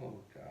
Oh God.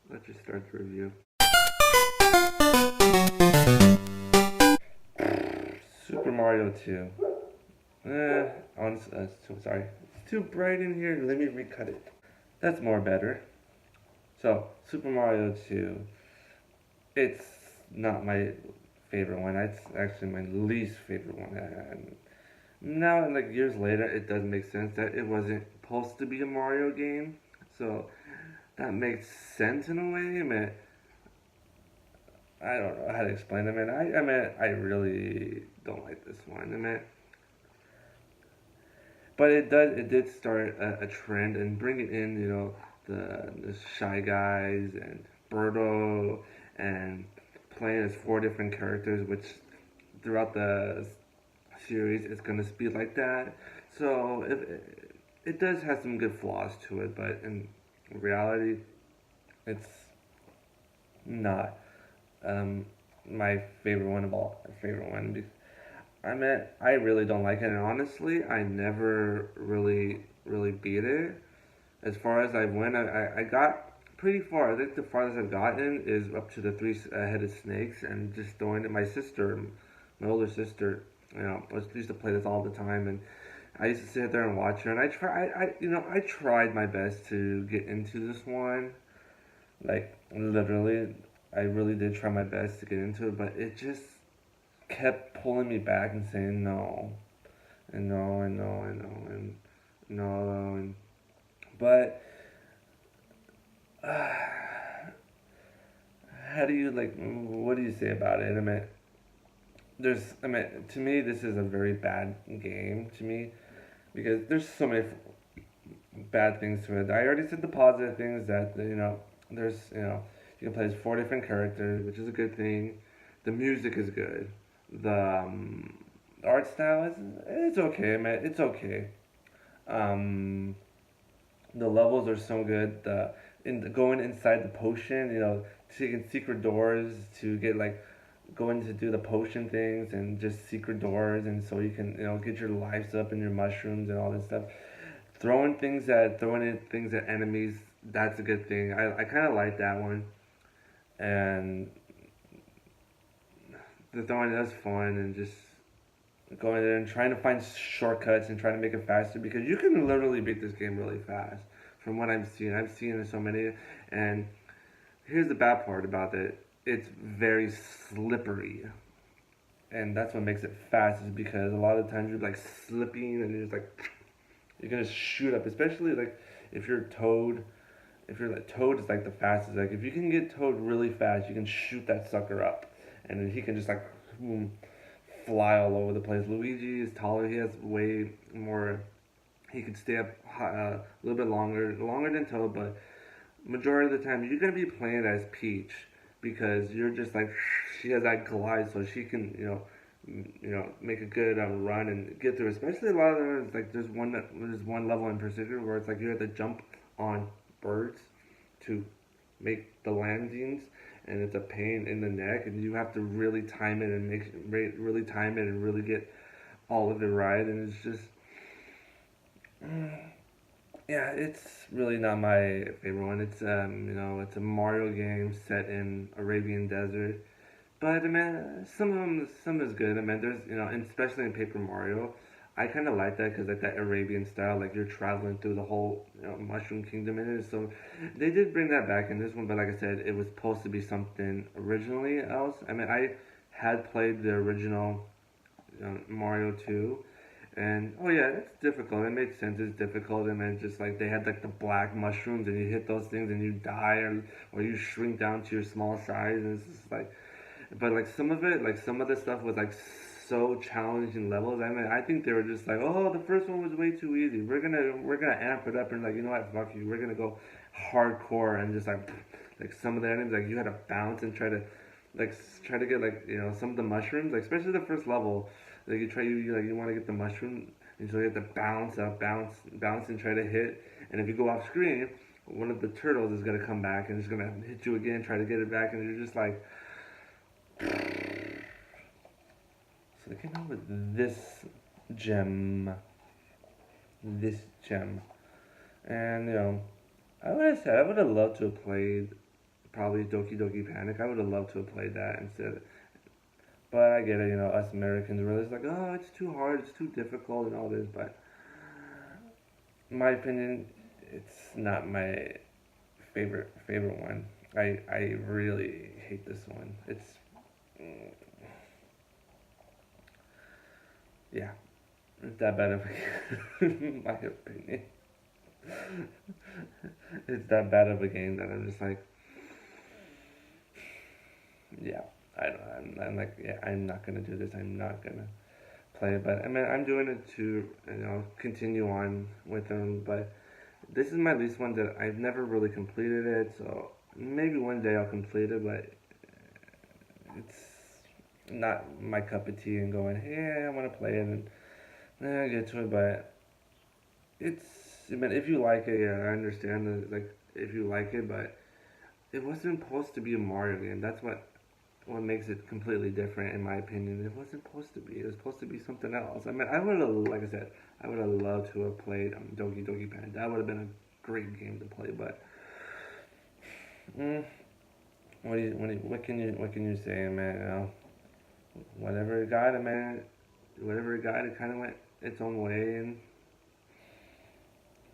Let's just start the review. Super Mario 2. Honestly, sorry. It's too bright in here. Let me recut it. That's more better. So, Super Mario 2. It's not my favorite one. It's actually my least favorite one. And now, like years later, it does make sense that it wasn't supposed to be a Mario game. So, that makes sense in a way. I don't know how to explain it, man. I really don't like this one. But it did start a trend and bring it in, the Shy Guys and Birdo and playing as four different characters, which throughout the series it's gonna be like that. So it does have some good flaws to it, but in reality, it's not my favorite one of all. My favorite one. I really don't like it, and honestly, I never really beat it. As far as I went, I got pretty far. I think the farthest I've gotten is up to the three-headed snakes, and just throwing it. My sister, my older sister, used to play this all the time, and I used to sit there and watch her. And I tried my best to get into this one. Like literally, I really did try my best to get into it, but it just kept pulling me back and saying no, and no, and no, and no, and no, and but how do you like? What do you say about it? I mean, to me, this is a very bad game to me because there's so many bad things to it. I already said the positive things that there's you can play as four different characters, which is a good thing. The music is good. The art style is it's okay, man. It's okay. Um, the levels are so good. Going inside the potion, taking secret doors to get like going to do the potion things and just secret doors, and so you can get your lives up and your mushrooms and all this stuff. Throwing in things at enemies. That's a good thing. I kind of like that one, and the throwing is fun and just going there and trying to find shortcuts and trying to make it faster because you can literally beat this game really fast. From what I've seen, so many. And here's the bad part about it: it's very slippery, and that's what makes it fast. Is because a lot of times you're like slipping and you're just like you're gonna shoot up. Especially like if you're Toad. If you're like Toad is like the fastest. Like if you can get Toad really fast, you can shoot that sucker up, and then he can just like boom, fly all over the place. Luigi is taller. He has way more. He can stay up a little bit longer than Toad, but majority of the time you're gonna be playing as Peach because you're just like she has that glide, so she can make a good run and get through. Especially a lot of them, like there's one level in particular where it's like you have to jump on birds to make the landings, and it's a pain in the neck, and you have to really time it and really time it and really get all of it right, and it's just yeah, it's really not my favorite one. It's a Mario game set in Arabian desert. But I mean, some is good. I mean, there's and especially in Paper Mario, I kind of like that because like that Arabian style, like you're traveling through the whole Mushroom Kingdom in it. So they did bring that back in this one, but like I said, it was supposed to be something originally else. I mean, I had played the original Mario 2. And oh yeah, it's difficult. It makes sense. It's difficult, and then just like they had like the black mushrooms, and you hit those things, and you die, or you shrink down to your small size, and it's just like but like some of it, like some of the stuff was like so challenging levels. I mean, I think they were just like, oh, the first one was way too easy. We're gonna amp it up and like, you know what, fuck you. We're gonna go hardcore and just like some of the enemies, like you had to bounce and try to get like, you know, some of the mushrooms, like especially the first level. Like you want to get the mushroom, and so you have to bounce up, bounce, and try to hit. And if you go off screen, one of the turtles is gonna come back and it's gonna hit you again, try to get it back, and you're just like. So they came out with gem, this gem, and you know, I would have said I would have loved to have played probably Doki Doki Panic. I would have loved to have played that instead. But I get it, you know, us Americans are just like, oh, it's too hard, it's too difficult, and all this. But in my opinion, it's not my favorite one. I really hate this one. It's yeah, it's that bad of a in my opinion. It's that bad of a game that I'm just like, yeah, I don't. I'm like, yeah, I'm not gonna do this. I'm not gonna play it. But I mean, I'm doing it to, you know, continue on with them. But this is my least one that I've never really completed it. So maybe one day I'll complete it. But it's not my cup of tea. And going, hey, I want to play it and get to it. But it's. I mean, if you like it, yeah, I understand that. Like, if you like it, but it wasn't supposed to be a Mario game. That's what makes it completely different, in my opinion. It wasn't supposed to be. It was supposed to be something else. I mean, I would have, like I said, I would have loved to have played Doki Doki Panic. That would have been a great game to play. But mm, what can you say, man? You know, whatever it got, man. Whatever it got, it kind of went its own way and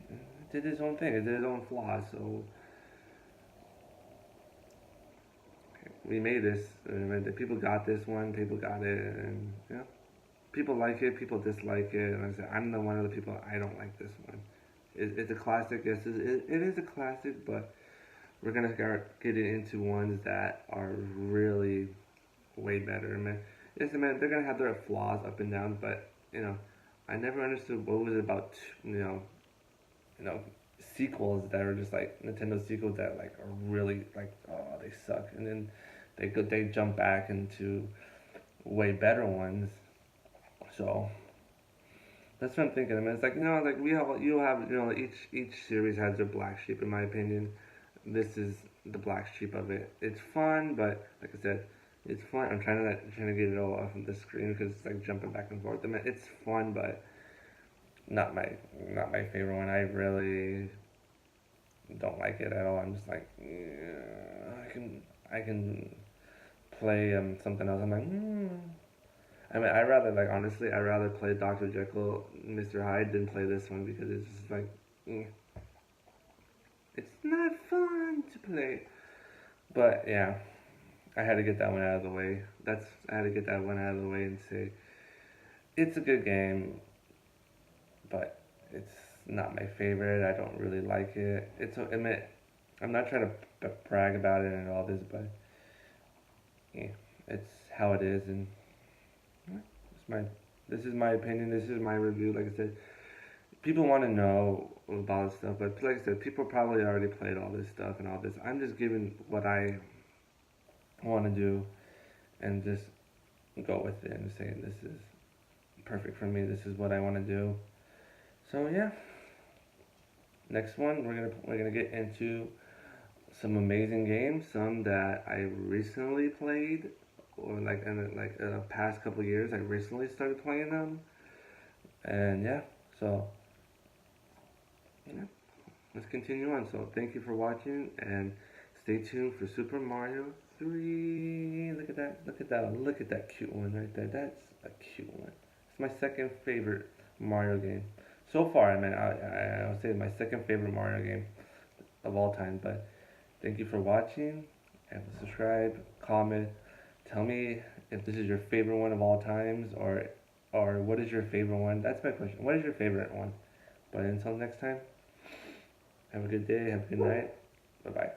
it did its own thing. It did its own flaws. So we made this. The people got this one. People got it, and you know, people like it. People dislike it. And I said, I'm the one of the people. I don't like this one. It's a classic. Yes, it is a classic, but we're gonna start getting into ones that are really way better. I mean, yes, I mean they're gonna have their flaws up and down, but you know, I never understood what was it about. You know, sequels that are just like Nintendo sequels that like are really like, oh, they suck, and then they jump back into way better ones. So that's what I'm thinking. I mean, it's like, you know, like you have, you know, each series has their black sheep. In my opinion, this is the black sheep of it. It's fun, but like I said, it's fun. I'm trying to get it all off of the screen because it's like jumping back and forth. I mean, it's fun, but not my favorite one. I really don't like it at all. I'm just like, yeah, I can play something else. I'm like, I mean, I rather like honestly, I rather play Dr. Jekyll, Mr. Hyde than play this one because it's just like, it's not fun to play. But yeah, I had to get that one out of the way. I had to get that one out of the way and say it's a good game, but it's not my favorite. I don't really like it. I mean, I'm not trying to brag about it and all this, but yeah, it's how it is, and it's my. This is my opinion. This is my review. Like I said, people want to know about stuff, but like I said, people probably already played all this stuff and all this. I'm just giving what I want to do, and just go with it and saying this is perfect for me. This is what I want to do. So yeah, next one we're gonna get into some amazing games, some that I recently played, or like in the past couple of years I recently started playing them, and yeah, so yeah, let's continue on. So thank you for watching, and stay tuned for Super Mario 3. Look at that! Look at that! Look at that cute one right there. That's a cute one. It's my second favorite Mario game so far. I mean, I'll say it's my second favorite Mario game of all time, but. Thank you for watching, and subscribe, comment, tell me if this is your favorite one of all times, or what is your favorite one. That's my question. What is your favorite one? But until next time, have a good day, have a good night. Bye bye.